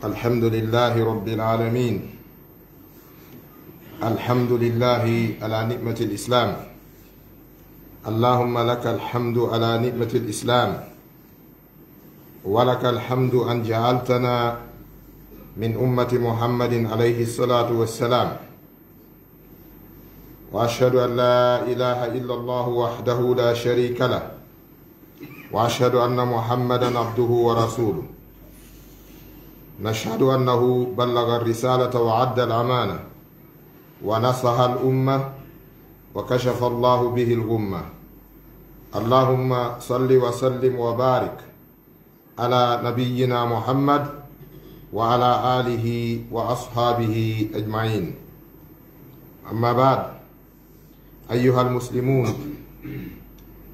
الحمد لله رب العالمين. الحمد لله على نعمة الإسلام. اللهم لك الحمد على نعمة الإسلام، ولك الحمد أن جعلتنا من أمة محمد عليه الصلاة والسلام. وأشهد أن لا إله إلا الله وحده لا شريك له، وأشهد أن محمدا عبده ورسوله. نشهد أنه بلغ الرسالة وعد الأمانة ونصح الأمة وكشف الله به الغمة. اللهم صل وسلم وبارك على نبينا محمد وعلى آله وأصحابه أجمعين. أما بعد، أيها المسلمون،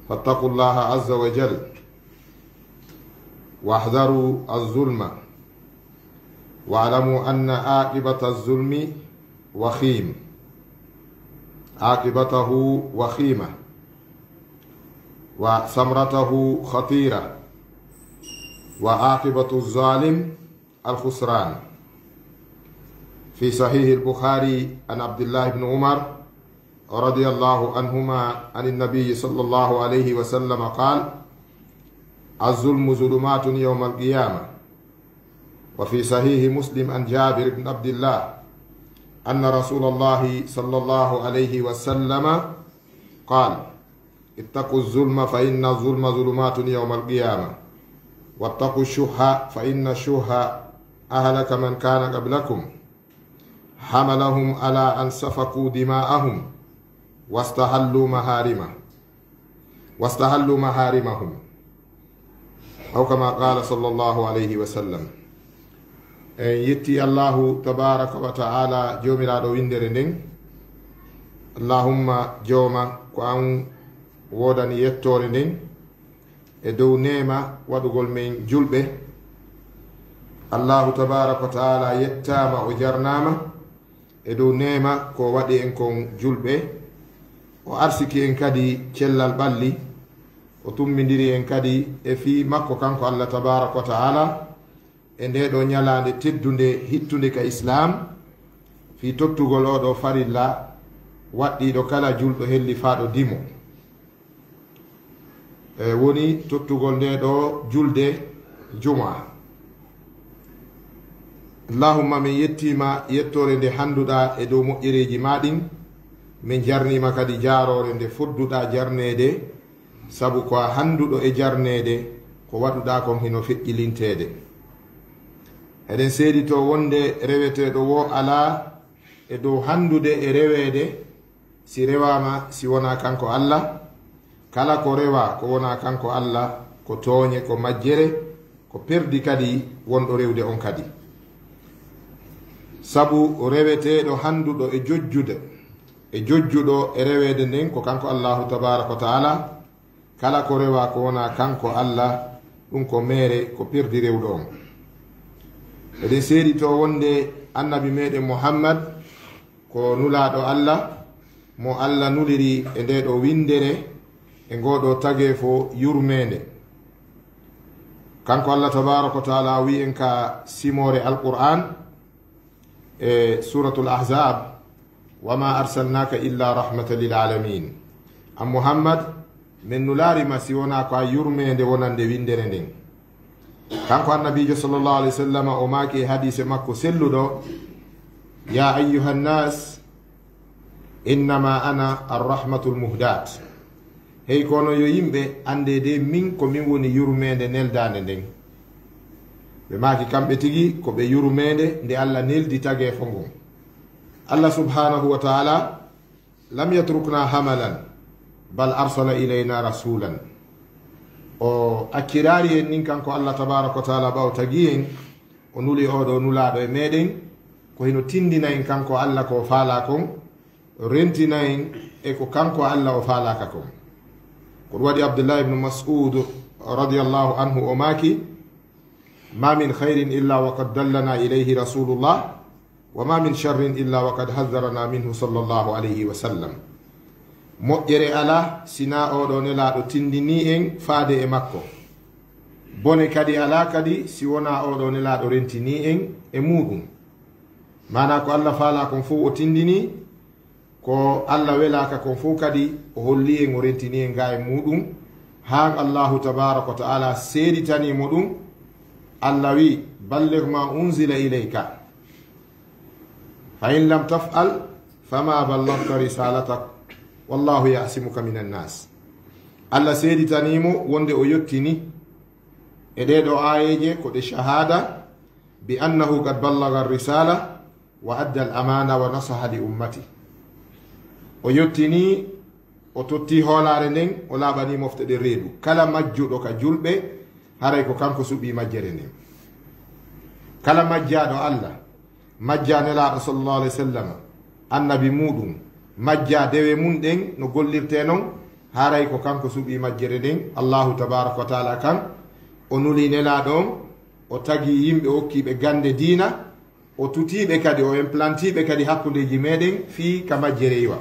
فاتقوا الله عز وجل واحذروا الظلم، واعلموا أن عاقبة الظلم وخيم، عاقبته وخيمة، وثمرته خطيرة، وعاقبة الظالم الخسران. في صحيح البخاري عن عبد الله بن عمر رضي الله عنهما عن النبي صلى الله عليه وسلم قال: الظلم ظلمات يوم القيامة. وفي صحيح مسلم عن جابر بن عبد الله أن رسول الله صلى الله عليه وسلم قال: اتقوا الظلم فإن الظلم ظلمات يوم القيامة، واتقوا الشح فإن الشح أهلك من كان قبلكم، حملهم على أن سفكوا دماءهم واستحلوا محارمهم، أو كما قال صلى الله عليه وسلم. yetti allahu tabaraka wa ta'ala jomiraɗo windere nden. allahumma jooma ko an wodani yettore nden e dow nema waɗugol men julɓe. allahu tabaraka wa ta'ala yettama o jarnama e dow nema ko waɗi en kon julɓe. o arsiki en kadi cellal ɓalli, o tummidiri en kadi e fi makko kanko allah tabaraka wa ta'ala e nde ɗo ñalande teddunde hittunde ka islam, fi tottugol oɗo farilla waɗɗiɗo kala julɗo helli faɗo dimo. woni tottugol nde ɗo julde juma. allahumma min yettima yettore nde handuɗa e dow moƴƴereji maɗin. min jarnima kadi jarore nde fodduɗa jarnede, saabu ko a handuɗo e jarnede ko waɗuɗa kon hino feƴƴilintede. eɗen seedito wonde reweteɗo wo ala e dow handude e rewede si rewama si wona kanko allah. kala ko rewa ko wona kanko allah ko tooñe, ko majjere, ko perdi kadi wonɗo rewde on kadi. sabu reweteɗo handuɗo e jojjuɗo e rewede nden ko kanko allahu tabaraka wa taala. kala ko rewa ko wona kanko allah, ɗum ko mere, ko perdi rewɗo on. eɗen seedi to wonde annabi meɗen muhammad ko nulaɗo allah, mo allah nuliri e nde ɗo windere e ngoɗo tage fo yurmede. kanko allah tabaraka wa taala wi en ka simore alquran e suratul ahzab: wama arsalnaka illa rahmatan lil alamin. an muhammad min nularima si wona ko a yurmede wonande windere nden. kanko annabijo sallllahu alayhi wa sallam o maaki hadise makko selluɗo: ya ayuha nnas innama ana arrahmatul muhdat. hey kono yo yimɓe ande de min ko min woni yurmede neldande nden. ɓe maaki kamɓe tigi ko ɓe yurmede nde allah neldi tage fo ngon. allah subhanahu wa taala lam yatrukna hamalan bal arsala ilayna rasulan. o akkirari en nin kanko allah tabaraka wa taala ɓaw tagi en o nuli oɗo nulaɗo e meɗen ko hino tindina en kanko allah ko faala kon, rentina en e ko kanko allah o faalaka kon. ko ɗum waɗi abdullah ibnu mas'ud radiallahu anhu o maaki: ma min khairin illa waqad dallana ilayhi rasulullah, wa ma min sharrin illa waqad hadarana minhu sallllahu alayhi wa sallam. moƴƴere ala sina oɗo nelaɗo tindini en faade e makko. bone kadi ala kadi si wona oɗo nelaɗo rentini en e muɗum mana ko Allah faala kon fof o tindini ko Allah welaka kon fof kadi o holli en o rentini en ga e muɗum ha Allahu tabaraka wa taala seeditanimo ɗum Allah wi balligh ma unzila ilayka fa in lam taf'al fama ballagta risalatak wallahu yasimuka min annas. Allah seeditanimo wonde o yettini e ɗeɗo ayeje ko ɗe shahada bi annahu qad ballaga risala wa adda al amana wa nasaha li ummati. O yettini o totti hoolare nden o laaɓani mofte ɗe reedu kala majjuɗo ka julɓe haray ko kanko suɓi majjere nden. Kala majjaɗo Allah majja nelaɗo sallallahu alayhi wa sallam annabi muɗum majja dewe mum ɗen no gollirte noon haray ko kanko suɓi majjere nden. Allahu tabaraka wa taala kan o nuli nelaɗo on o tagi yimɓe hokkiɓe gande diina o tutiɓe kadi o implantiɓe kadi hakkudeji meɗen fi ka majjere yiwa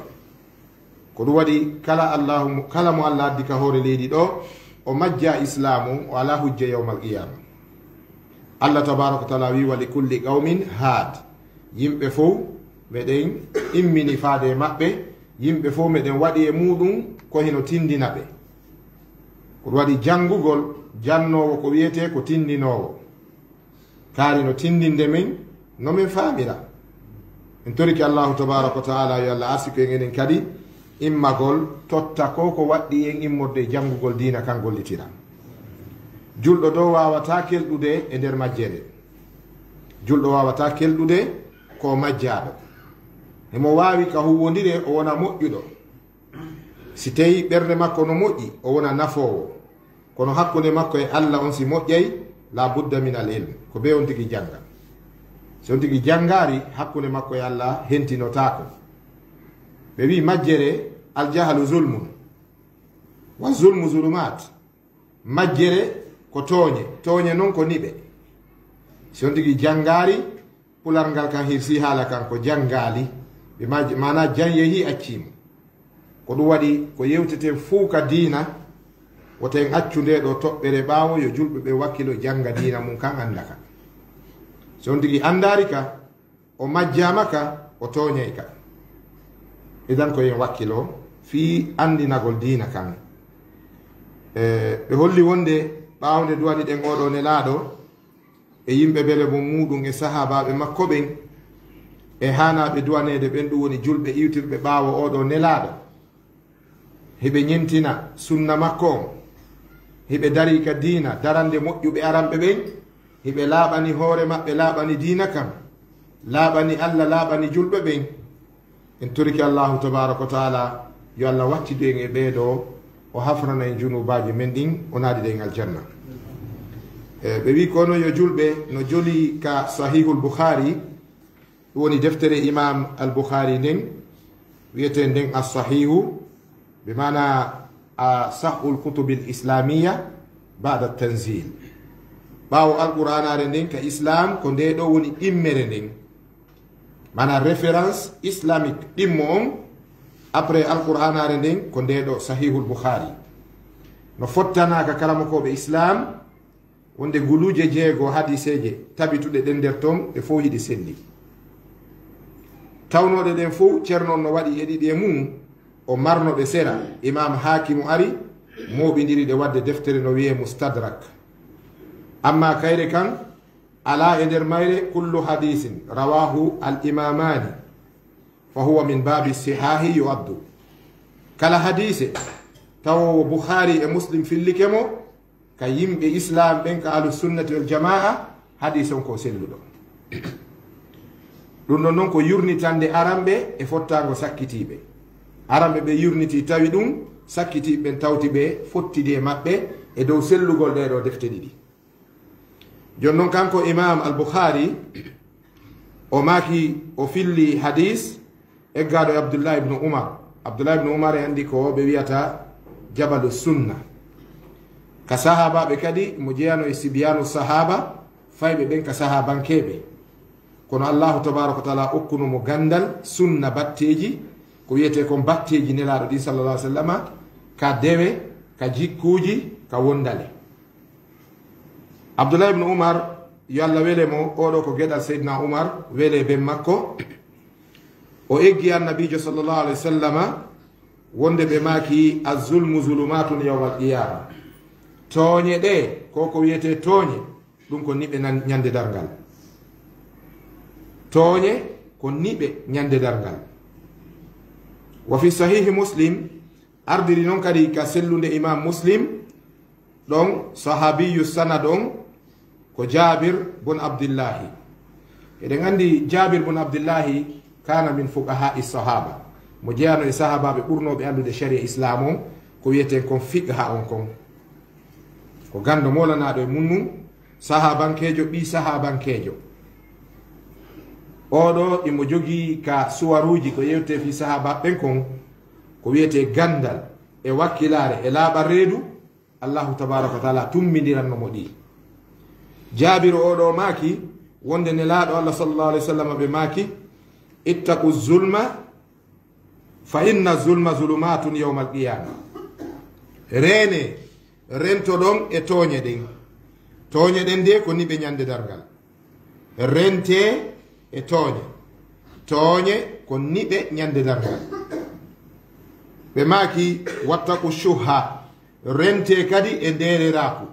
ko ɗum waɗi kala mo Allah addi ka hoore leydi ɗo o majja islamu o ala hujja yawmal qiyama. Allah tabaraka wa taala wi wa li kulli qawmin haad, yimɓe fof meɗen immini faade maɓɓe, yimɓe fof meɗen waɗi e muɗum ko hino tindina ɓe. ko ɗum waɗi janngugol jannowo ko wiyete ko tindinowo kaari no tindinde men no min faamira. en toriki Allahu tabaraka wa taala yo Allah arsi ko en enen kadi immagol totta ko ko waɗɗi en immorde janngugol diina kan gollitira. julɗo ɗo wawata kelɗude e nder majjere, julɗo wawata kelɗude ko majjaɗo, emo wawi ka huwodire o wona moƴƴuɗo. si tawi ɓerde makko no moƴƴi o wona nafowo, kono hakkude makko e Allah on si moƴƴay la budda min al ilm, ko be on tigui jangga. so on tigui janggari hakkude makko e Allah hentinotako. ɓe wi majjere aljahalu zulmun wa zulmu zulumat, majjere ko tooñe noon ko niɓe. si on tigui janggari pular ngal kan hirsi haala kan ko jangali ɓe mana jan yeehi accimo. ko ɗum waɗi ko yewteten fuu ka diina woten accu nde ɗo toɓɓere ɓaawo yo julɓe ɓe wakkilo janga diina mum kan anda ka. so on tigui andari ka o majjama ka o tooñay ka. idan ko yen wakkilo fi andinagol diina kan. ɓe holli wonde ɓaawde duwani ɗen oɗo nelaɗo e yimɓe bele mo muɗum e sahabaɓe makko ɓen e hanaɓe duwanede ɓen ɗum woni julɓe iwtirɓe ɓaawo oɗo nelaɗo, heɓe ñentina sunna makko on, heɓe dari ka diina darande moƴƴuɓe aranɓe ɓen, heɓe laaɓani hoore maɓɓe, laaɓani diina kam, laaɓani Allah, laaɓani julɓe ɓen. en toriki Allahu tabaraka wa taala yo Allah wattidu en e ɓeeɗo o hafrana en junubaji men ɗin o naadi ɗen aljanna. ɓe wi kono yo julɓe no joli ka sahihul bukhari, ɗum woni deftere imam al bukhari nden wiyete nden as-sahihu bi mana sahul kutubi l islamiya bada tanzil. ɓaawo alqur'anare nden ka islam ko nde ɗo woni ɗimmere nden, mana référence islamique ɗimmo on après alqur'anare nden ko nde ɗo sahihul bukhari. no fottanaka kalamakoɓe islam wonde guluje jeego hadiseje tabituɗe ɗen nder ton ɗe fof hiɗi selli. tawnoɗe ɗen fof ceerno on no waɗi e ɗiɗi e mum o marnoɗe sera. imam hakimu ari moɓidiri ɗe wadde deftere no wiye mustadrak. amma kayre kan ala e nder mayre kullu hadisin rawahu al imamani fa huwa min babi sihahi yuaddu. kala hadise tawowo bukhari e muslim fillike mo ka yimɓe islam ɓen ka ahlu sunnati wal jamaa, hadise on ko selluɗo. ɗum ɗon noon ko yurnitande aranɓe e fottago sakkitiɓe. aranɓe ɓe yurniti tawi ɗum, sakkitiɓe ɓen tawti ɓe fottidi e maɓɓe e dow sellugol ɗeɗo defte ɗiɗi. jon noon kanko imam al bukhari o maki o filli hadis eggaɗo e abdoullah ibnu umar. abdoullah ibnu umar e andi ko ɓe wiyata jabalu sunna. ka sahabaɓe kadi mo jeyano e sibiyanu sahaba fayɓe ɓen ka sahabankeɓe, kono allahu tabaraka wa taala okkunomo gandal sunna batteji ko wiyete kon batteji nelaɗo ɗi sallallah alih w sallam, ka dewe, ka jikkuji, ka wondale. Abdullah ibn Umar yo Allah wele mo oɗo ko geɗal Seydina Umar wele ben makko o eggi annabijo sallallahu alaihi wasallam wonde ɓe maki azulmu zulumatun yawmal qiyama tooñe ɗe ko ko wiyete tooñe ɗum ko niɓe ñande dargal tooñe ko niɓe ñande dargal wa fi sahihi muslim ardiri noon kadi ka sellude imam muslim ɗon sahabiyu sanad on ko jabir bun abdillahi eɗen andi jabir bun abdillahi kana min fuqahai sahaba mo jeyano e sahabaɓe ɓurnoɓe andude sharia islam on ko wiyeten kon fiqha on kon ko gando molanaɗo e munnum sahabankejo ɓi sahabankejo oɗo imo jogii ka suwaruji ko yewte fi sahaba ɓen kon ko wiyete gandal e wakkilare e laaɓa reedu allahu tabaraka wa taala tummidirannomo ɗi jaabiru oɗo maaki wonde ne laaɗo allah sallallahu alaihi wasallam ɓe maaki ittaqu zulma fa inna zulma zulumatun yawma alqiyama reene rento ɗon e tooñe ɗen de ko niɓe ñande dargal rente e tooñe ko niɓe ñande dargal ɓe maaki wattaku shuha rente kadi e ndereraku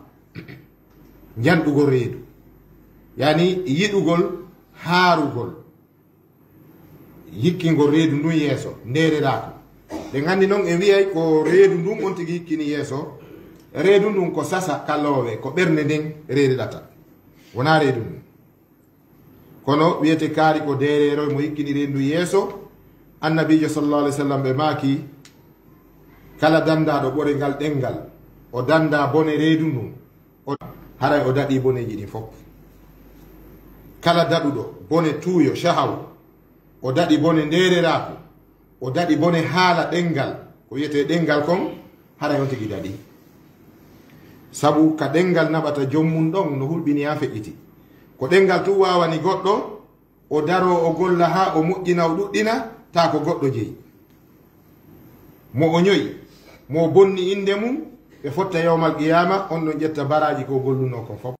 janɗugol reedu yani yiɗugol haarugol yikkingol reedu ndun yeeso ndereraku ɓe gandi noon e wiyay ko reedu ndun on tigi yikkini yeeso reedu ndun ko sasa kallowe ko ɓernde nden reedeɗata wona reedu ndun kono wiyete kaari ko derero mo yikkini reedu yeeso annabijo sallallahu alaihi wasallam ɓe maaki kala dandaɗo ɓore ngal ɗengal o danda bone reedu ndun haray o daɗi boneji ɗin fof kala daɗuɗo bone tuuyo shahaw o daɗi bone ndereraku o daɗi bone haala ɗengal ko wiyete ɗengal kon haray on tigi daɗi sabu ka ɗengal naɓata jommum ɗon no hulɓini ha feƴƴiti ko ɗengal tu wawani goɗɗo o daro o golla ha o moƴƴina o ɗuɗɗina ta ko goɗɗo jeeyi mo o ñoyi mo bonni inde mum ɓe fotta yawmal qiyama on ɗon ƴetta baraji ko golluno kon fof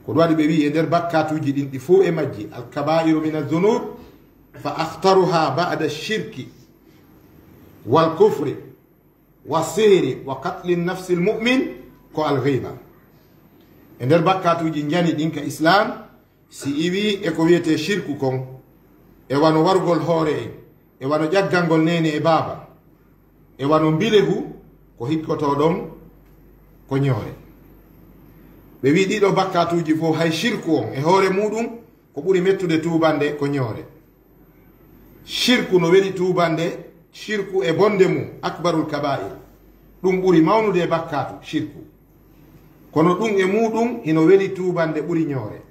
ko ɗum waɗi ɓe wi e nder bakkatuji ɗin ɗi fo e majji alkabairu min aldunub fa akhtaruha ba'da shirki wal kufri wa sihri wa qatli nafsi lmumin ko alghiba e nder bakkatuji jani ɗin ka islam si iwi e ko wiyete shirku kon e wano wargol hoore en e wano ƴaggalngol nene e baaba e wano mbilehu ko hikkoto ɗon ko ñoore ɓe wi ɗiɗo bakkatuji fof hay shirku on e hoore muɗum ko ɓuri mettude tubande ko ñoore shirku no weɗi tubande shirku e bonde mum akbarul kaba'ir ɗum ɓuri mawnude e bakkatu shirku kono ɗum e muɗum hino weɗi tubande ɓuri ñoore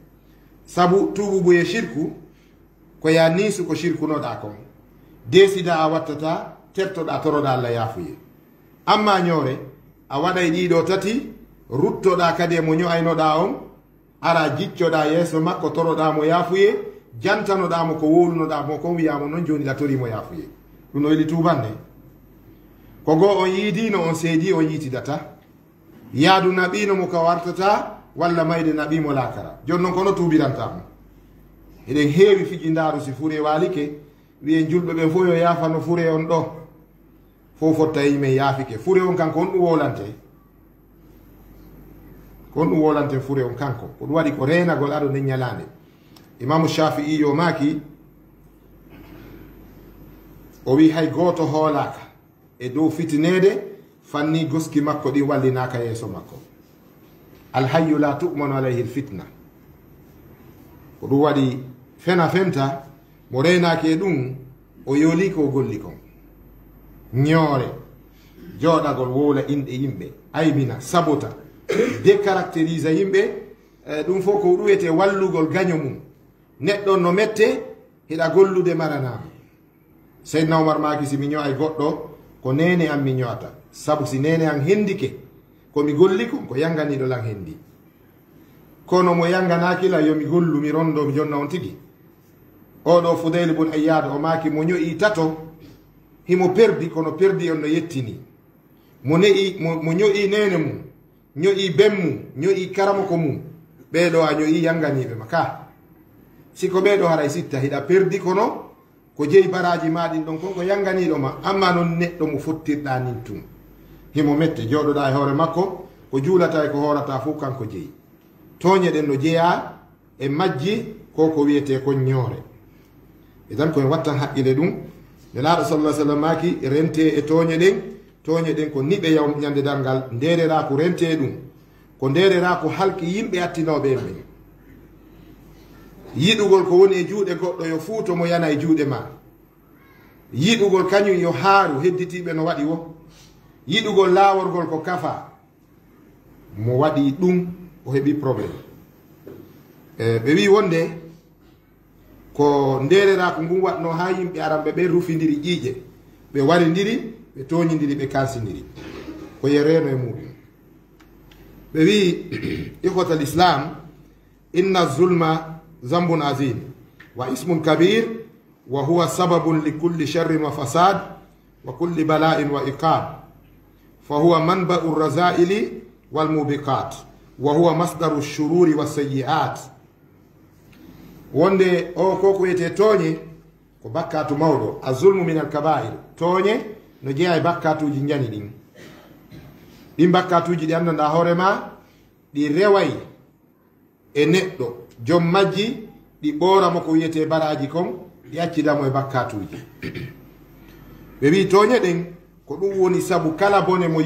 sabu tububu e shirku ko ya nisu ko shirkunoɗa kon desida a wattata tertoɗa toroɗa allah yafuye amma ñoore a waɗay ɗiɗo tati ruttoɗa kadi e mo ño'aynoɗa on ara jiccoɗa yeeso makko toroɗamo yaafuye jantanoɗamo ko wolunoɗamo kon wiyamo noon joni ɗa torimo yaafuye ɗum no weɗi tubande ko go on yiidino on seedi on yiitidata yaadu naɓino mo ka wartata walla mayde naɓimo lakara joni noon kono tubirantamo eɗen heewi fijindaru si fure walike wiye julɓe ɓe fof yo yaafano fure on ɗo fof fotta yimen yaafike fure on kanko on ɗum wolante ko on ɗum wolante fure on kanko ko ɗum waɗi ko renagol aɗo nden ñalande imamu shafi'i yo maaki o wi hay goto hoolaka e dow fitinede fanni goski makko ɗin wallinaka yeeso makko alhayyu la tu'manu alayhi lfitna ko ɗum waɗi fena fenta mo renaki e ɗum o yooli ko golli kon ñoore jooɗagol wowla inɗe yimɓe aybina sabota décaractérise yimɓe ɗum fof ko ɗuwete wallugol gaño mum neɗɗo no mette hiɗa gollude maranama seydna oumar maki si mi ño'ay goɗɗo ko nene am mi ño'ata sabu si nene an hendike komi golli ko yanganiɗo lan hendi kono mo yanganakila yomi gollu mi rondo mi jonna on tigi oɗo Fudayl bun Ayyad o maki mo ño'i tato himo perdi kono perdi on no yettini mo ño'i nene mum ño'i bemmu ño'i karamo ko mum ɓeeɗo a ño'i yanganiɓe ma ka siko ɓeeɗo haray sitta hiɗa perdi kono ko jeyi baraji maɗin ɗon kon ko yanganiɗo ma amma noon neɗɗo mo fottirɗa nin tun himo mette joɗoɗa e hoore makko ko juulata e ko horata fof kanko jeyi toñe ɗen no jeeya e majji ko wiyete kon ñoore e tan koye wattan haqqile ɗum nelaɗo sallah sallam maki rente e toñe ɗen ko niɓe yaw ñande dargal nderera ko rente ɗum ko nderera ko halki yimɓe attinoɓe en ɓen yiɗugol ko woni e juuɗe goɗɗo yo fuuto mo yana e juuɗe ma yiɗugol kañum yo haaru hedditiɓe no waɗi wo yiɗugol laaworgol ko kafa mo waɗi ɗum o heɓi probléme ɓe wi wonde ko nderera ko ngun waɗno ha yimɓe aranɓe ɓe rufidiri ƴiiƴe ɓe waridiri ɓe toñidiri ɓe kalsidiri ko ye reeno e muɗum ɓe wi ikhwata l islam inna zulma zambun azim wa ismun kabir wa huwa sababun li kulli sharrin wa fasad wa kulli bala'in wa iqab fa huwa manba'u razaili wal mubiqat wa huwa masdaru shururi wa sayyi'at wonde o ko wiyete tooñe ko bakkatu mawɗo azulmu min al kabair tooñe no jeeya e bakkatuji jani ɗin bakkatuji ɗi anndanɗa hoorema ɗi reway e neɗɗo joom majji ɗi ɓooramo ko wiyete baraji kon ɗi accidamo e bakkatuji ɓe wi tooñe ɗen ko ɗum woni sabu kala bone mo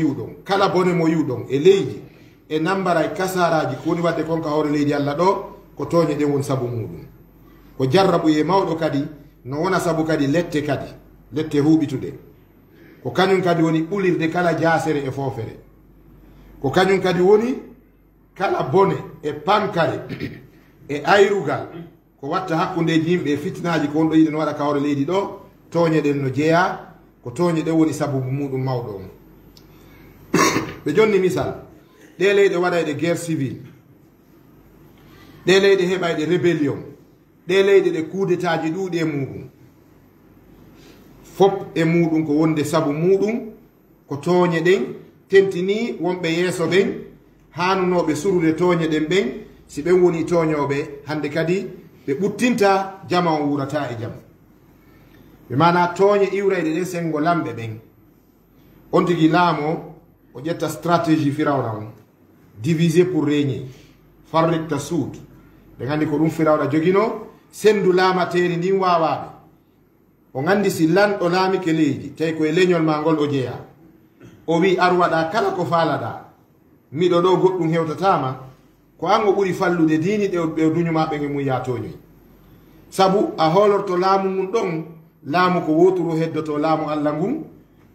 yuɗon e leydi e nambara e kasaraji ko woni wadde konka hoore leydi Allah ɗo ko tooñe ɗen woni sabu muɗum ko jarrabu e mawɗo kadi no wona sabu kadi lette huuɓitude ko kañum kadi woni ɓulirde kala jasere e foofere ko kañum kadi woni kala bone e pankare e ayrugal ko watta hakkundeji yimɓe e fitnaji ko wonɗo yiɗi no waɗa ka hoore leydi ɗo tooñe ɗen no jeeya ko tooñe ɗen woni sababu muɗum mawɗo on ɓe jonni misal ɗe leyɗe waɗayɗe guerre civile ɗe leyɗe heɓayɗe rébellion ɗe leyɗe ɗe kuudetaji ɗuuɗi e muɗum fop e muɗum ko wonde sabu muɗum ko tooñe ɗen tentini wonɓe yeeso ɓen hanunoɓe surude tooñe ɗen ɓen si ɓen woni tooñoɓe hande kadi ɓe ɓuttinta jama o wurata e jam ɓe mana tooñe iwrayɗe ɗen sengo lamɓe ɓen on tigui laamo o ƴetta stratégie firawna on divisé pour régner farrikta suud ɓe gandi ko ɗum firawna joguino sendu laamateri ndin wawaɓe o gandi si lanɗo laamike leydi tawi koye leñol ma ngol o jeeya o wi ar waɗa kala ko faalaɗa miɗo ɗo goɗɗum hewtatama ko an o ɓuri fallude dini ɓe duñumaɓe ge mum yatoñoy sabu a hoolorto laamu mum ɗon laamu ko wotoro heddoto laamu Allah ngun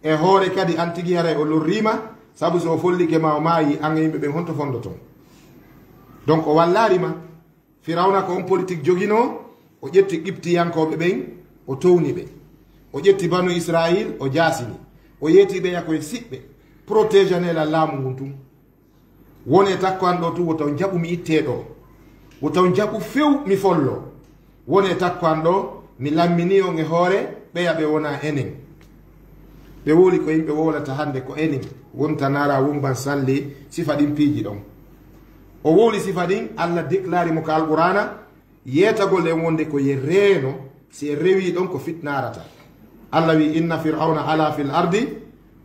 e hoore kadi an tigui haray o lorrima sabu so follike ma o maayi an e yimɓe ɓen honto fondoton donc o wallarima firawna ko on politique joguino o ƴetti qibtiyankoɓe ɓen o towni ɓe o ƴetti banu israil o jasini o yeeti ɓe yakoye siɓɓe protégeanela laamu ngun tum wone takko an ɗo tu wo taw jaɓu mi itteɗo wo taw jaɓu few mi follo wone takko an ɗo mi lammini on e hoore ɓeya ɓe wona enen ɓe woli ko yimɓe wolata hande ko enen wontanara wumban salli sifa ɗin piiji ɗon o wowli sifa ɗin Allah déclari mo ko alqurana yeetagol en wonde ko ye reeno si e rewi ɗon ko fitnarata Allah wi inna fir'auna ala fil ardi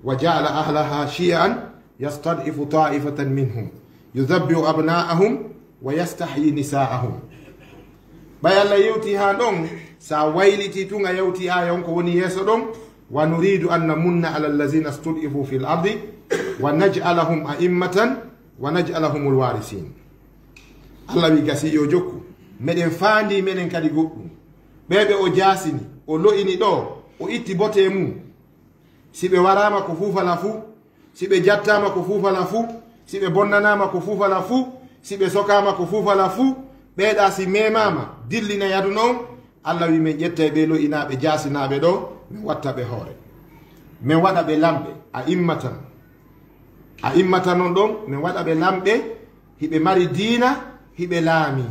wa ja'ala ahlaha shi'an yastadifu ta'ifatan minhum yudhabbihu abna'ahum wa yastahyi nisa'ahum ɓay Allah yewti ha ɗon sa wayliti tunga yewti aya on ko woni yeeso ɗon wa nuridu an namunna ala allazina studifu fil ardi wa naj'alahum a'immatan wa naj'alahum alwarisin Allah wi gasi yo jokku meɗen faandi menen kadi goɗɗum ɓeɓe o jasini o lo'ini ɗo o itti bote mum si ɓe warama ko fufala fuu si ɓe jattama ko fufala fuu si ɓe bonnanama ko fufala fuu si ɓe sokama ko fufala fuu ɓeeɗa si memama dillina yadu noon Allah wi min ƴetta ɓe lo'inaɓe jasinaɓe ɗo min watta ɓe hoore min waɗa ɓe lamɓe a immatan on ɗon min waɗa ɓe lamɓe hiɓe mari diina hiɓe laami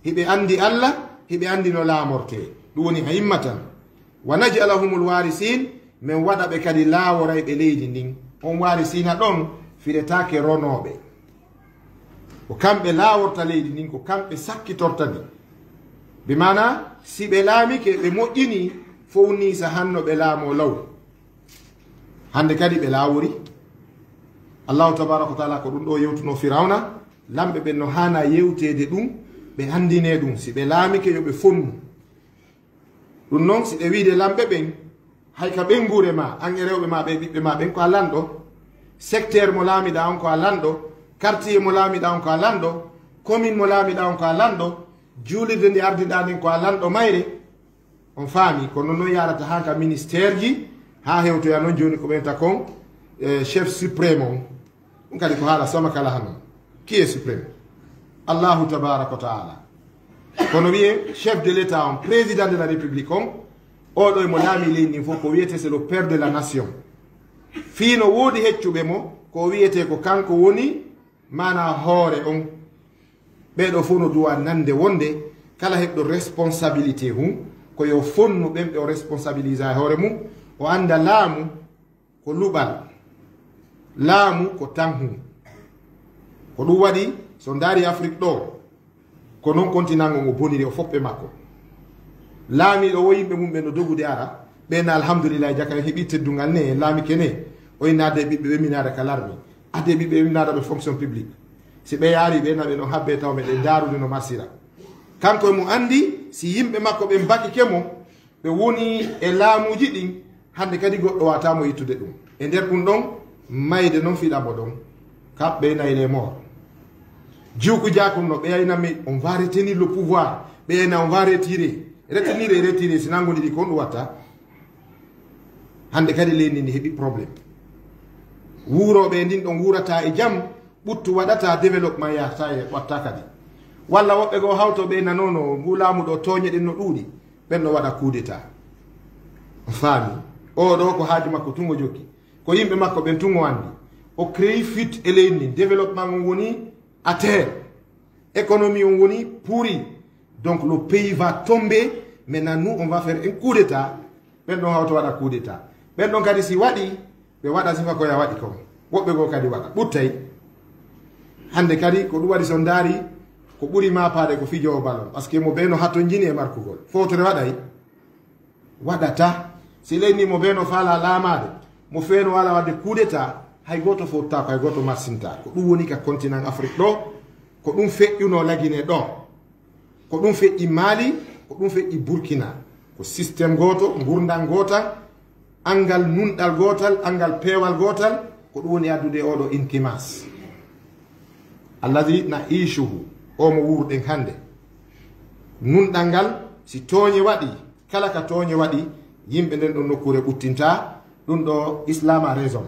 hiɓe andi Allah hiɓe andi no laamorte ɗum woni a immatan wa naj'alahumul warisin min waɗa ɓe kadi laaworayɓe leydi ndin on warisina ɗon firetake ronoɓe ko kamɓe laaworta leydi ndin, ko kamɓe sakkitorta ndi. bi mana si ɓe laamike ɓe moƴƴini fowni sa hanno ɓe laamo law. hande kadi ɓe laawori. allahu tabaraka wa taala ko ɗum ɗo yewtuno firawna, lamɓe ɓen no hana yewtede ɗum, ɓe andine ɗum si ɓe laamike yo ɓe fonnu. ɗum noon si ɓe wiide lamɓe ɓen hay ka ɓengure ma an e rewɓe ma ɓe ɓiɓɓe ma ɓen ko a lanɗo, secteur mo laamiɗa on ko a lanɗo, quartier mo laamiɗa on ko a lanɗo, commune mo laamiɗa on ko a lanɗo, juulirde nde ardiɗa nden ko a lanɗo mayre, on faami. kono noon yarata ha ka ministére ji ha hewtoya noon joni ko ɓenta kon chef suprême on. ɗum kadi ko haala sama kala ha noon. qui est suprême? allahu tabaraka wa taala. kono wiye chef de l'état on, président de la république on, oɗo emo laami leydi ndin fof ko wiyete c'est le père de la nation. fiino woodi heccuɓe mo ko wiyete ko kanko woni mana hoore on. ɓeɗo fof no duwa nande wonde kala heɓɗo responsabilité hum ko yo fonnu ɓen ɓe o responsabilisa hoore mum, o anda laamu ko luɓal, laamu ko tanhu. ko ɗum waɗi so ndaari afrique ɗo ko noon continent ngo ngo boniri o foppe makko. laamiɗo wo yimɓe mum ɓe no dogude ara ɓen alhamdulillah jaka heeɓi teddungal ne laami kene o innade ɓiɓɓe ɓe minade ka larmi, ade ɓiɓɓe ɓe minade ɓe fonction publique. si ɓe yaari ɓe naɓe no habbe taw meɗen darude no marsira. kanko mo andi si yimɓe makko ɓe mbakike mo ɓe woni e laamuji ɗin, hande kadi goɗɗo watamo yittude ɗum. e nder ɗum ɗon mayde noon fiɗamo ɗon kamɓe nayle mort. jiwku jakum no ɓe yaynami on va retenir le pouvoir, ɓe yayna on va retirer e retirer si nangoni ɗi ko on ɗum watta. hande kadi leydi ndi heeɓi probléme. wuuroɓe ndin ɗon wurata e jaam, ɓuttu waɗata développement yahata e ɓatta kadi. walla woɓɓe goo hawto ɓe nanono ngu laamu ɗo tooñe ɗen no ɗuuɗi, ɓen no waɗa coup d'état. faami oɗo ko haaju makko tungo jokki, ko yimɓe makko ɓen tungo andi. o créé fuite e leydi ndin, développement on woni à terre, économie on woni pourri, donc le pays va tomber. maintenant nous on va faire un coup d'état. ɓen ɗon hawto waɗa coup d'état. ɓen ɗon kadi si waɗi ɓe waɗa sifa koya waɗi kon, woɓɓe goo kadi waɗa ɓuttay. hande kadi ko ɗum waɗi so ndaari ko ɓuri mapade ko fijowo ballon, par ce que mo ɓe no hatto jini e markugol fotore waɗay waɗata. si leydi mo ɓe no faala laamade mo feeno wala wadde coup d'état, hay goto fottako, hay goto marsinta. ko ɗum woni ka continent afrique ɗo, ko ɗum feƴƴuno lagine ɗo, ko ɗum feƴƴi mali, ko ɗum feƴƴi burkina. ko systéme goto, gurdal gotal, angal nunɗal gotal, angal peewal gotal, ko ɗum woni addude oɗo inkimas alladi na ishuhu o mo wurɗen hande. nunɗal ngal si tooñe waɗi, kala ka tooñe waɗi yimɓe nden ɗon nokkure ɓuttinta. ɗum ɗo islam a raison.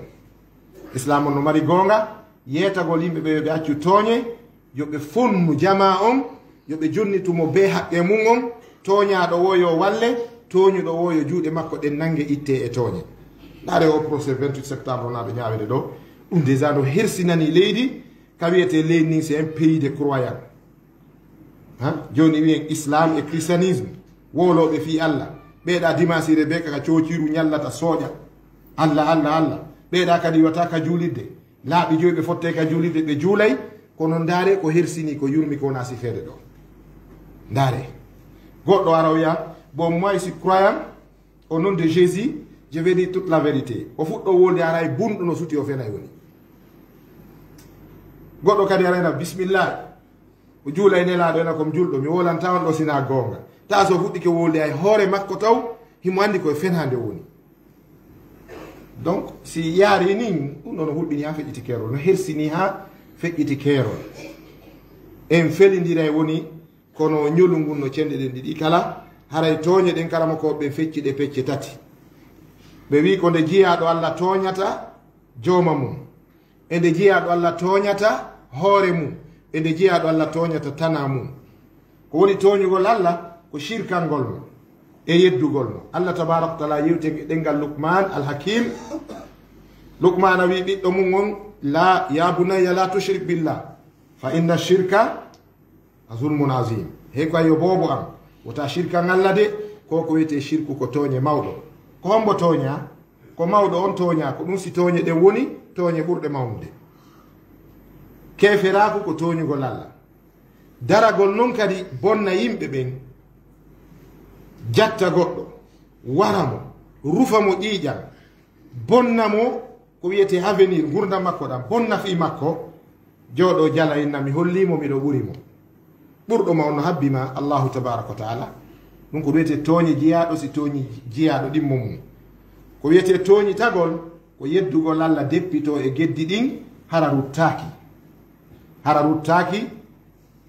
islam on no mari gonga, yeetagol yimɓe ɓe yoɓe accu tooñe, yoɓe fonnu jama on, yoɓe jonnitumo be haqqe mum on. tooñaɗo wo yo walle, tooñuɗo wo yo juuɗe makko ɗen nangue itte e tooñe. ɗaare o procès 28 septembre naɗo ñawede ɗo, ɗum déjà no hersinani leydi ka wiyete leydi ni c'est un pays de croyant. joni wiyen islam et christianisme, woloɓe fi allah, ɓeeɗa dimasire be kaka coociru ñallata sooƴa allah. ɓeeɗa kadi wiwata ka juulidde, laaɓi joyi ɓe fotte ka juulidde ɓe juulay. kono ndaare ko hersini ko yurmi ko wona sifede ɗo. ndaare goɗɗo ara o wiya bon moi je suis croyant au nom de Jésus, je vais dire toute la vérité. o fuɗɗo wolde ara e bunɗo no suti o fenay woni. goɗɗo kadi arayna bisimillah o juula e nelaɗo ena komi julɗo mi wolanta on ɗo sina gonga. ta so fuɗɗike wolde ay hoore makko taw himo andi koye fenade woni. donc si yaari ni ɗum ɗo no hulɓini ha feƴƴiti keerol, no hersini ha feƴƴiti keerol. en felidira e woni kono ñolu ngun no cenɗe ɗen ɗiɗi kala haray tooñe ɗen kala makko ɓe fecci ɗe pecce tati. ɓe wi ko nde jiyaɗo allah tooñata jooma mum, e nde jiyaɗo allah tooñata hoore mum, e nde jiyaɗo allah tooñata tana mum. ko woni tooñugol allah ko shirkalngol mo e yeddugol mo. allah tabaraka wa taala yewte ɗengal lukman alhakim. lukman a wi ɓiɗɗo mum on, la ya bunayya la tushrik billah fa inna shirka zulmun azim. hey ko ayo bobo am wota shirka ngalla de, ko ko wiyete shirku ko tooñe mawɗo. ko hombo tooña? ko mawɗo on tooña, ko ɗum si tooñe ɗen woni tooñe ɓurɗe mawnude. keferaku ko toñugol Allah daragol non kadi bonna yimɓe ɓen jatta goɗɗo waramo rufamo ƴiiƴam bonnamo ko wiyete avenir gurdam makko ɗam bonna fi makko jooɗo jala inna mi hollimo miɗo ɓurimo ɓurɗo ma onno habbima allahu tabaraka wa taala ɗum ko wiyete tooñi jiyaɗo si tooñi jiyaɗo ɗimmo mum ko wiyete tooñi tagol ko yeddugol Allah deppito e geddi ɗin hara ruttaki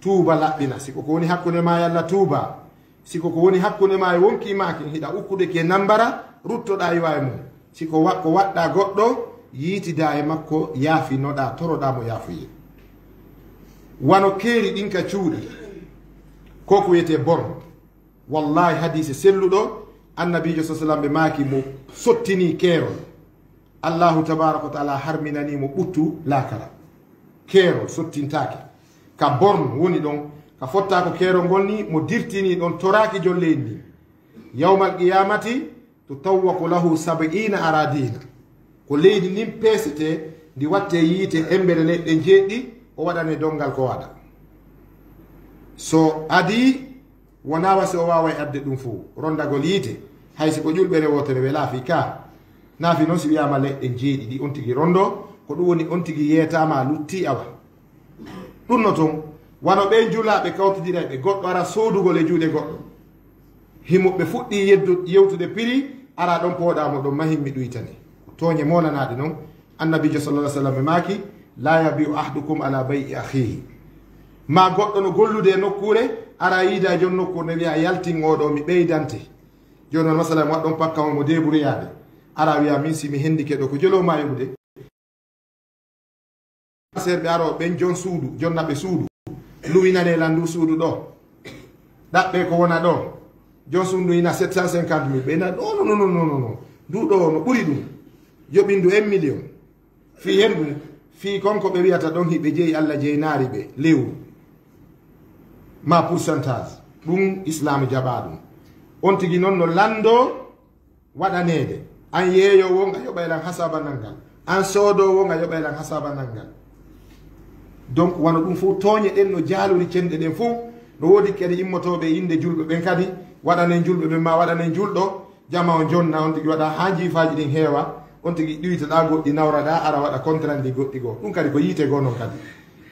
tuuba laɓɓina siko ko woni hakkunde ma yalla tuuba siko ko woni hakkunde ma e wonkimaki hiɗa ukkude ke nambara ruttoɗa yiwa e mum siko ko waɗɗa goɗɗo yiitida e makko yaafinoɗa toroɗamo yaafuye wano keeri ɗin ka cuuɗi ko ko wiyete borno wallahi hadise selluɗo annabijo sa sallam ɓe maaki mo sottini keerol allahu tabaraka wa taala harminanimo ɓuttu laakara keerol sottintake ka borno woni ɗon ka fotta ko keerol ngol ni mo dirtini ɗon toraki jolle en ni yawmal qiyamati to tawwaku lahu 70 aradina ko leydi ndin peesete ndi watte yiite embere leɗɗe jeeɗɗi o waɗane dongal ko waɗa so adi wona wasi o wawa adde ɗum fo rondagol yiite haysi ko ƴulɓere wotere we laafi ka naafi noon si wiyama leɗɗe jeeɗiɗi on tigui rondo ko ɗum woni on tigui yeetama lutti awa ɗum no toon wano ɓen julaɓe kawtodira ɓe goɗɗo ara sodugol e juuɗe goɗɗo himoɓe fuɗɗi yewtude prix ara ɗon pooɗamo ɗon mahimmi ɗuytani toñe monanaɗe noon annabijo sallallah sallam ɓe maaki la yabiu ahdukum ala bayi akhihi ma goɗɗo no gollude e nokkure ara yiida jon nokkure ne wiya yaltin oɗo mi ɓeydante joni noon masala mi waɗɗon pakkamo mo deburiyade ara wiya min simi hendike ɗo ko jolowma yoɓude serɓe aro ɓen jon suudu jonnaɓe suudu luwinane landu suudu ɗo ɗaɓɓe ko wona ɗo jon suudu ina 750 000 ɓeyna non nduɗo no ɓuri ɗum yoɓindu 1 million fi hen ɗum fi konko ɓe wiyata ɗon hiɓe jeeyi Allah jeynaari ɓe lewru ma pourcentage ɗum islam jaɓa ɗum on tigi noon no lando waɗanede an yeeyowo nga yoɓaylan hasaba nangal an soodowo nga yoɓaylan hasaba nangal donc wano ɗum fof tooñe ɗen no jaalori cenɗe ɗen fof no woodi kadi immotoɓe inde julɓe ɓen kadi waɗanen julɓe ɓen ma waɗanen julɗo jama o jonna on tigi waɗa ha jiifaji ɗin heewa on tigi ɗuytoɗa goɗɗi nawraɗa ara waɗa contrat ndi goɗɗi goo ɗum kadi ko yiite goo noon kadi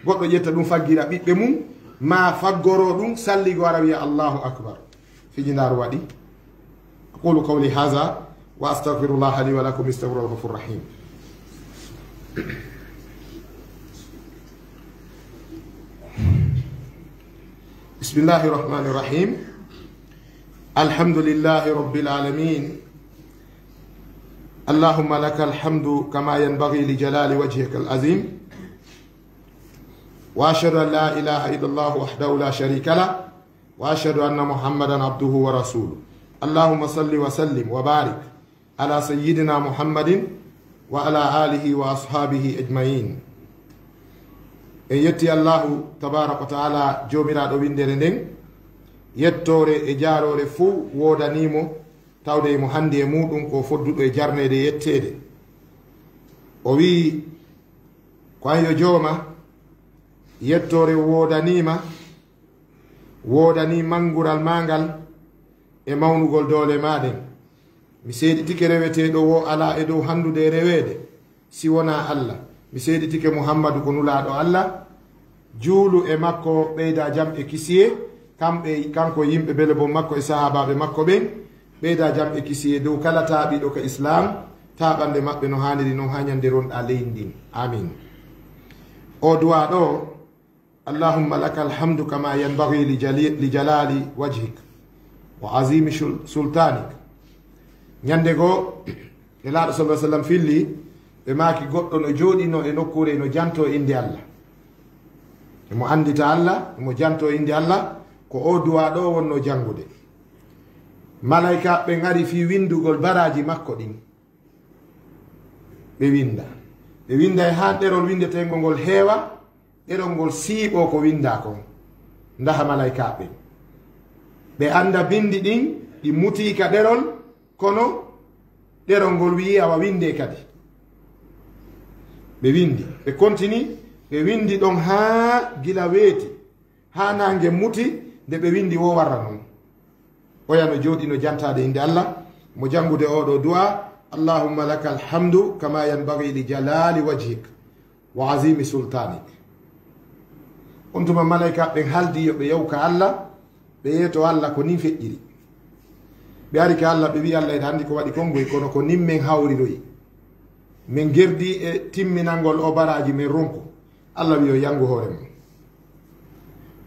goɗɗo ƴetta ɗum faggira ɓiɓɓe mum ma faggoro ɗum salligo ara wiya allahu akbar fijindaru waɗi aqulu qawli haza wa astaghfirullah li wa lakum istaghfiru al-ghafur rahim bismillahi rahmani rahim alhamdulillahi rabbil alamin اللهم لك الحمد كما ينبغي لجلال وجهك العظيم وأشهد أن لا إله إلا الله وحده لا شريك له وأشهد أن محمدا عبده ورسوله اللهم صل وسلم وبارك على سيدنا محمد وعلى آله وأصحابه أجمعين يتي الله تبارك وتعالى جوميرا دو ويندere nden yettore e jaarore fuu wodanimo tawde mo hande e muɗum ko fodduɗo e jarnede yettede o wi ko an yo jooma yettore wodanima wodani mangural mangal e mawnugol doole maɗen mi seeɗitike reweteɗo wo ala e dow handude e rewede si wona Allah mi seeɗitike Muhammadu ko nulaɗo Allah juulu e makko ɓeyda jam e kisiye kanko yimɓe bele bo makko e sahabaɓe makko ɓen ɓeyda jam e kisiye dow kala taaɓiɗo ko islam taɓande maɓɓe no haniri noon ha ñande ronɗa leydi ndin amin o duwa ɗo allahumma laka alhamdu kama yanbaghi li jalali wajhik wa azimi sultanik ñande goo e laaɗo sallah sallam filli ɓe maaki goɗɗo no jooɗino e nokkure no janto inde Allah emo andita Allah emo janto inde Allah ko o duwa ɗo wonno jangude malaika ɓe ngari fi windugol baraji makko ɗin ɓe winda e ha ɗerol windetego ngol heewa ɗerol ngol siiɓo ko winda kon ndaha malaika ɓe anda bindi ɗin ɗi mutika ɗerol kono ɗerol ngol wi'i awa winde kadi ɓe windi ɓe continue ɓe windi ɗon ha gila weeti ha nange muti nde ɓe windi wo warra noon oya no jooɗi no jantade inde Allah mo jangude oɗo du'a allahumma laka alhamdu kama yanbaghi li jalali wajhik wa azimi sultanik. on tuma malaika ɓen haldi yo ɓe yewka Allah ɓe yeeto Allah ko nin feƴƴiri ɓe ari ka Allah ɓe wi Allah ede handi ko waɗi kongoy kono ko nin men hawriroyi min gerdi e timminalngol o baraji min ronku Allah wi yo yangu hoore mum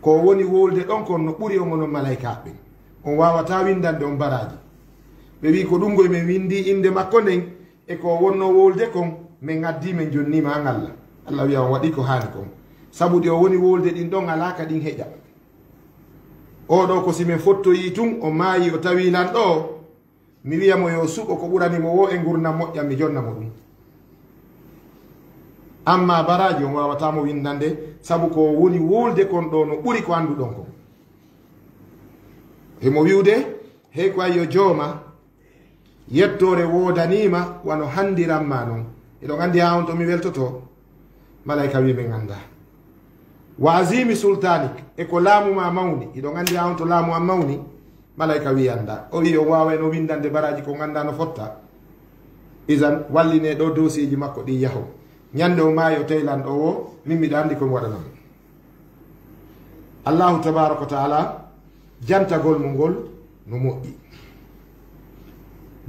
ko woni wolde ɗon kon no ɓuri on onon malaika ɓen on wawata windande on baraji ɓe wi ko ɗum goye min windi inde makko nden e ko wonno wolde kon min addi min jonnima an Allah Allah wiya on waɗi ko hani kon sabu ɗi o woni wolde ɗin ɗon alaka ɗin heƴa oɗo ko simin fottoyi tun o maayi o tawi lan ɗo mi wiyamo yo suɓo ko ɓuranimo wo e gurdam moƴƴam mi jonnamo ɗum amma baraji on wawatamo windande sabu ko woni wolde kon ɗo no ɓuri ko anduɗon kon emo wiwde hey ko ayyo jooma yettore wodanima wano handiranma noon eɗon andi ha on to mi weltoto malaika wi ɓe ganda wa azimi sultanik e ko laamuma mawni iɗon andi ha on to laamu am mawni malaika wi anda o wi on wawa no windande baraji ko ganda no fotta isan walline ɗo dosieji makko ɗi yaho ñande o maayi o taylan ɗo o min miɗa andi komi waɗanam allahu tabaraka wa taala jantagol mo ngol no moƴƴi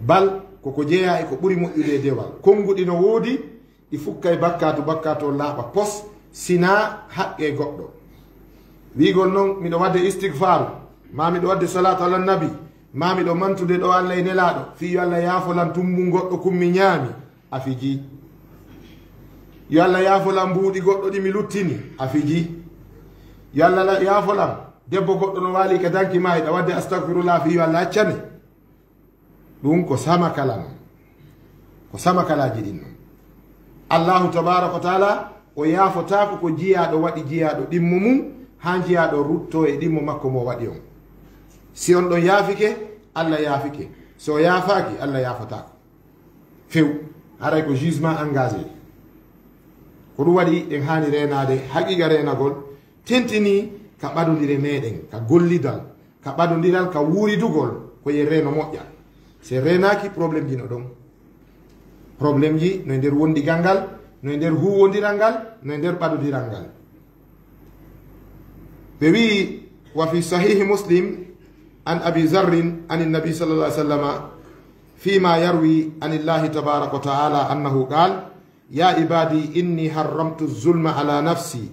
bal koko jeeya e ko ɓuri moƴƴude e dewal konnguɗi no woodi ɗi fukka e bakkatu o laaɓa pos sina haqqe goɗɗo wigol noon miɗo wadde istigfaru ma miɗo wadde salatu ala nabi ma miɗo mantude ɗo Allah e nelaɗo fi yo Allah yaafolan tummu goɗɗo kummi ñaami a fiji yo Allah yaafolan mbuuɗi goɗɗo ɗi mi luttini a fiji yo Allah yaafolan debbo goɗɗo no waali ka danki ma hiɗa wadde astagfirullah fi yo Allah accani ɗum ko sama kala noon ko sama kalaji ɗin noon allahu tabaraka wa taala o yaafotako ko jiyaɗo waɗi jiyaɗo ɗimmo mum ha jiyaɗo rutto e ɗimmo makko mo waɗi on si on ɗon yaafike Allah yaafike so yaafaki Allah yaafotako few haray ko jugement engagé ko ɗum waɗi en hani renade haqiqa renagol tentini ka ɓadodire meɗen ka gollidal ka ɓadodiral ka wuuridugol koye reno moƴƴa se renaki probléme ji no ɗon probléme ji no nder wondigal ngal no nder huwodiral ngal no nder ɓadodiral ngal ɓe wi wa fi sahihi muslim an abi zarrin an nabi sallallahu alaihi wasallam fima yarwi an illahi tabaraka wa taala annahu qal ya ibadi inni harramtu zulma ala nafsi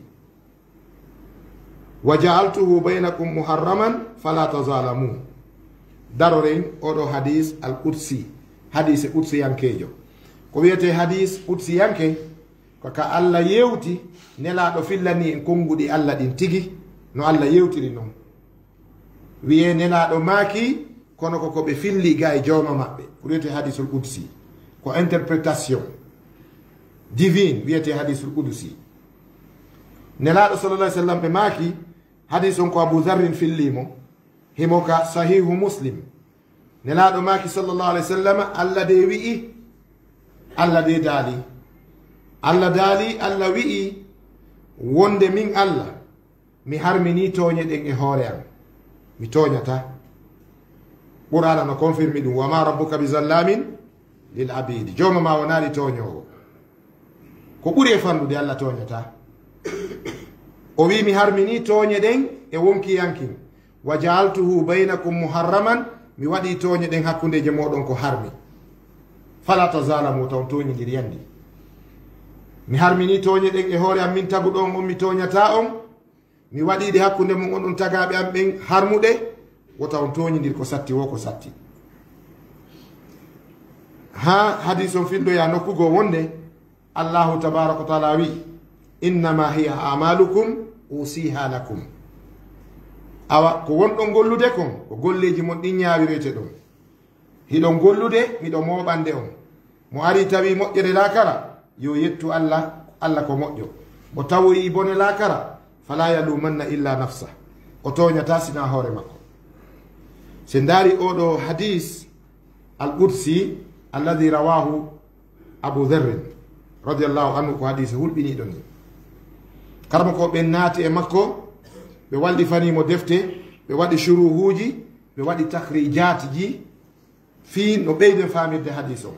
wa ja'altuhu baynakum muharraman fala tazalamu daroren oɗo hadis al qudsi hadis qudsiyankejo ko wiyete hadis qudsiyanke ko ka Allah yewti nelaɗo fillani en konguɗi Allah ɗin tigi no Allah yewtiri noon wiye nelaɗo maaki kono ko ɓe filli ga e jawma maɓɓe ko wiyete hadisul qudsi ko interprétation divine wiyete hadisul qudsi nelaɗo sallallahu alaihi wasallam ɓe maaki hadis on ko Abu Dharrin fillimo himo ka sahihu muslim nelaɗo maaki sallallahu alaihi wasallam Allah de wi'i Allah de daali Allah wi'i wonde min Allah mi harmini toñe ɗen e hoore am mi toñata qur'ana no confirmi ɗum wama rabbuka bi zallamin lil abidi joma ma wonari toñowo ko ɓuri e fandude Allah toñata o wi mi harmini toñe ɗen e wonkiyankin wa jaaltuhu baynakum muharraman mi waɗi toñe ɗen hakkundeje moɗon ko harmi fala tazalamu taw toñidiri yandi mi harmini toñe ɗen e hoore am min taguɗon on mi toñata on mi waɗiɗe hakkunde mum on ɗum tagaɓe am ɓen harmuɗe wota on toñidir ko satti wo ko satti ha hadis on finɗoya nokkugo wonde allahu tabaraka wa taala wi innama hiya amalukum usiha lakum awa ko wonɗon gollude kon ko golleji mon ɗin ñawirete ɗon hiɗon gollude miɗo moɓande on mo ari tawi moƴƴere lakara yo yettu Allah ko moƴƴo o tawoyi bone lakara fala yalumanna illa nafsa o toñata sina hoore makko se ndaari oɗo hadis al qudsi alladi rawahu abu dharrin radiallahu anhu ko hadis hulɓiniɗo ni karma ko ɓe naati e makko ɓe walɗi fanimo defte ɓe waɗi shuruhuji ɓe waɗi tahrijati ji fi no ɓeyden famirde hadis o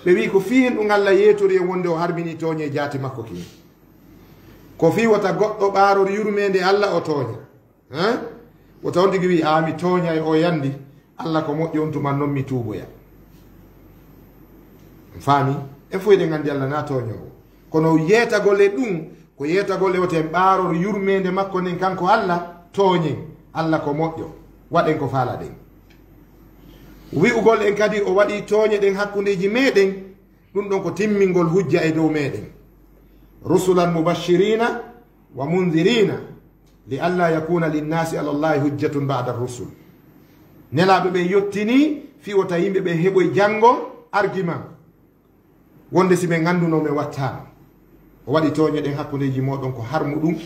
ɓe wi ko fi hen ɗum Allah yeetori e wonde o harbini tooñe jaati makko kini ko fi wata goɗɗo ɓaaror yurmede Allah o tooña wota on tigi wi mi tooña e o yandi Allah ko moƴƴi on tuma noon mi tuuboya faami en fof eɗen gandi Allah na tooñowo kono yeetagolle ɗum ko yeetagolle woten ɓaaror yurmede makko nden kanko Allah tooñen Allah ko moƴƴo waɗen ko faala ɗen wi'ugol en kadi o waɗi tooñe ɗen hakkundeji meɗen ɗum ɗon ko timmingol hujja e dow meɗen rusulan mubashirina wa mundirina li alla yakuna linnasi ala llahi hujjatun ba'da rusul nelaɓe ɓe yettini fiwota yimɓe ɓe heɓoy janngo argument wonde si ɓe ganduno ɓe wattano o waɗi tooñe ɗen hakkundeji moɗon ko harmu ɗum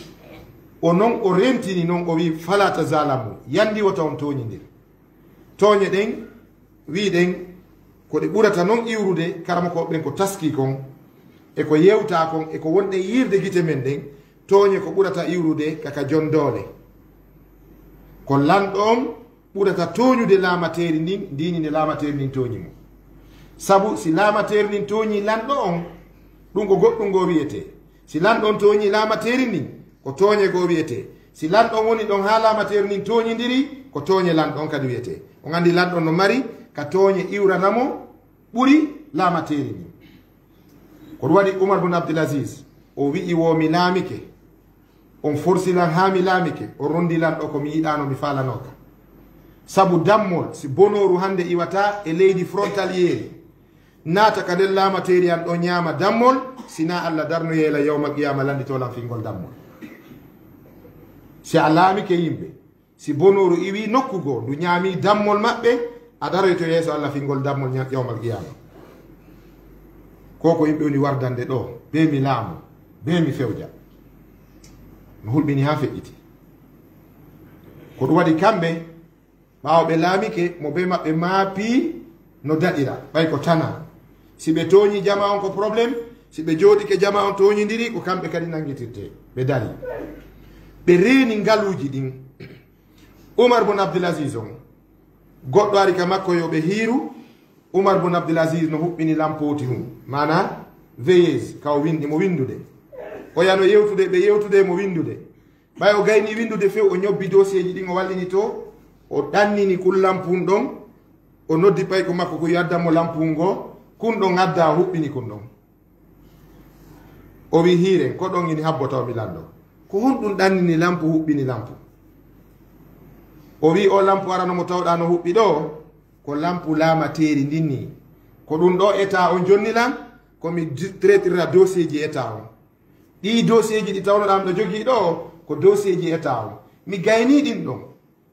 o noon o rentini noon o wi fala tazalamu yandi wota on tooñidir tooñe ɗen wiɗen ko ɗe ɓurata noon iwrude karama ko ɓen ko taski kon e ko yewta kon e ko wonɗe yirde gite men ɗen tooñe ko ɓurata iwrude kaka jondole ko lanɗon ɓurata tooñude laamateri ndin ndini nde laamateri ndin tooñi mo sabu si laamateri ndin tooñi lanɗo on ɗum ko goɗɗum ngo wiyete si lanɗon tooñi laamateri ndin ko tooñe goo wiyete si lanɗon woni ɗon ha laamateri ndin tooñidiri ko tooñe lanɗon kadi wiyete o gandi lanɗon no mari ka tooñe iwranamo ɓuri laamateri ndin koɗum waɗi Umar bun Abdulaziz o wi'i wo mi laamike on forsilan ha mi laamike o rondilan ɗo ko mi yiɗano mi falanoka sabu dammol si bonoru hande iwata e leydi frontal yeeri naata ka nden laamateri an ɗo ñaama dammol sina Allah darno yeela yawma qiyama landitolan fingol dammol si a laamike yimɓe si bonoru iwi nokkugo ndu ñaami dammol maɓɓe a daroy to yeeso Allah fingol dammol yawma qiyama koko yimɓe woni wardande ɗo be mi laamu be mi fewja no hulɓini ha feƴƴiti ko ɗum waɗi kamɓe ɓaawo ɓe laamike mo be maɓɓe maapi no daɗira ɓay ko tana si ɓe tooñi jama on ko probléme si ɓe jooɗike jama on tooñidiri ko kamɓe kadi nangitirte ɓe dari ɓe reeni ngaluuji ɗin Umar bun Abdulaziz on goɗɗo ari ka makko yo ɓe hiiru Umar bun Abdulaziz no huɓɓini lampoti hum mana veilleuse kaw windi mo windude o yano yewtude ɓe yewtude mo windude ɓay o gayni windude few o ñobbi dossier ji ɗin o wallini to o ɗannini kun lampun ɗon o noddi pay ko makko ko yaddanmo lampun ngo kun ɗon adda o huɓɓini kun ɗon o wi hiiren ko ɗon ini habbotaw mi lanndo ko honɗum ɗannini lampu huɓɓini lampu o wi o lampu aranomo tawɗa no huɓɓi ɗo ko lampu laamateri ndinni ko ɗum ɗo état on jonnilan komi traitirra dossier ji état on ɗi dossier ji ɗi tawnoɗam ɗo jogii ɗo ko dossier ji état on mi gayni ɗin ɗon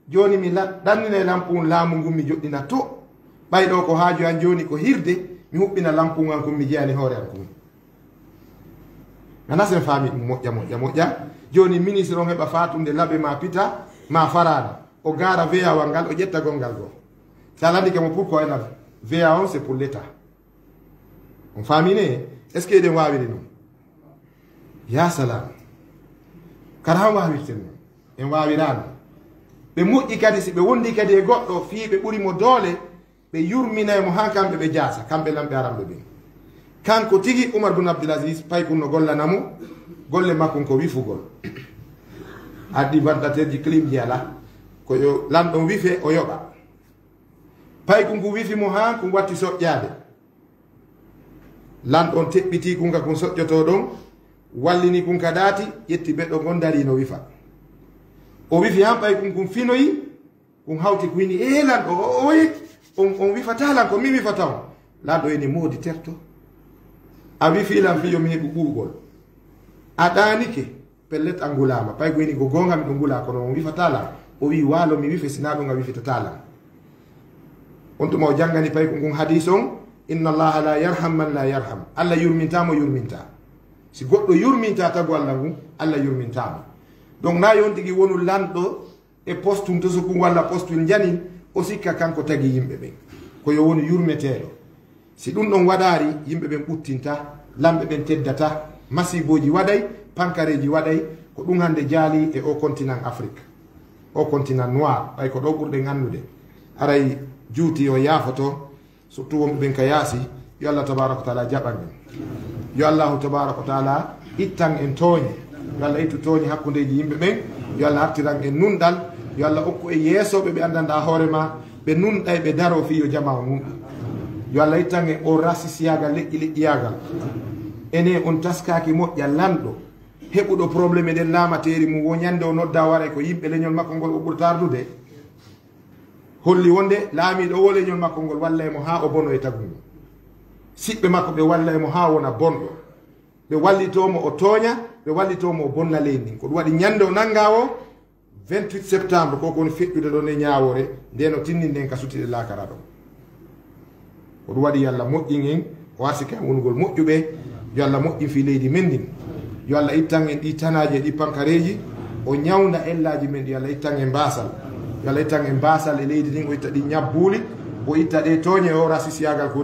joni mi ɗannina lampu laamu ngun mi joɗɗina to ɓay ɗo ko haaju an joni ko hirde mi huɓɓina lampu an kum mi jeyani hoore an kum nana sen faami ɗum moƴƴa joni ministre on heɓa fatunde laɓe ma pita ma farana o gara veyawal ngal o ƴetta gongal goo sa landike mo pourquoi ena VA on c'est pour l'état on famine est ce que eɗen wawiri noon ya salam kara han wawirten noon en wawirano ɓe moƴƴi kadi si ɓe wondi kadi e goɗɗo fi ɓe ɓuurimo doole ɓe yurminaymo ha kamɓe ɓe jaasa kamɓe lamɓe aramɓe ɓen kanko tigi Umar bun Abdulaziz pay kun no gollanamo golle makko ko wifugol addi vantateji clim ji ala ko yo lanɗon wife o yoɓa pay ko ngu wifi mo ha ko watti soƴƴade lanɗon teɓɓiti kunka kon soƴƴoto ɗon wallini kunka ɗaati ƴetti beɗɗo gon dari no wifa o wifi han pay kun finoyi kun hawti ko wini e lanɗo oyi on wifata lan ko mi wifata on lanɗo eni moodi terto a wifi lan fiyo mi heɓu ɓuugol a ɗanike pellet a ngulama pay ko wini ko gonga miɗo ngula kono on wifata lan o wi waalo mi wife sina ɗum a wifitata lan on tuma o janngani pay ko ngun hadis on inna allaha la yarham man la yarham Allah yurmintamo yurminta si goɗɗo yurminta tagu Allah ngun Allah yurmintamo donc na yon tigi wonu lanɗo e postum to sokun walla postum janin o sikka kanko tagi yimɓe ɓen ko yo woni yurmeteɗo si ɗum ɗon waɗari yimɓe ɓen ɓuttinta lamɓe ɓen teddata masiboji waɗay pankareji waɗay ko ɗum hande jaali e o continent Afrique o continent noir ɓay ko ɗo ɓurɗe gandude aray juuti o yaafoto surtout wonɓe ɓen ka yaasi yo Allah tabaraka wa taala jaɓan en yo allahu tabaraka wa taala ittan en tooñe yo Allah ittu tooñe hakkudeji yimɓe ɓen yo Allah artiran en nunɗal yo Allah okku e yeesoɓe ɓe andanda hoorema ɓe nunɗa e ɓe daro fi yo jama mum yo Allah ittan en o rasisiyagal leƴƴiyagal ene on taskaki moƴƴa lamɗo heɓuɗo probléme ɗen laamateri mum wo ñande o nodda wara ko yimɓe leñol makko ngol o ɓurta ardude holli wonde laamiɗo o leñol makko ngol walla e mo ha o bono e tagungo siɓɓe makko ɓe walla e mo ha wona bonɗo ɓe wallitomo o tooña ɓe wallitomo o bonna leydi ndin ko ɗum waɗi ñande o nanga o 28 septembre koko woni feƴƴude ɗon e ñawore nden o tinni nden ka sutiɗe lakara ɗon ko ɗum waɗi yo Allah moƴƴin en o arsi kan wongol moƴƴuɓe yo Allah moƴƴin fi leydi men ndin yo Allah ittan en ɗi tanaji e ɗi pankareji o ñawda ellaji men ɗi yo Allah ittan en mbasal yo Allah ittan en mbasal e leydi ndin o itta ɗi ñabbuli o itta ɗe tooñe o rasisiyagal ko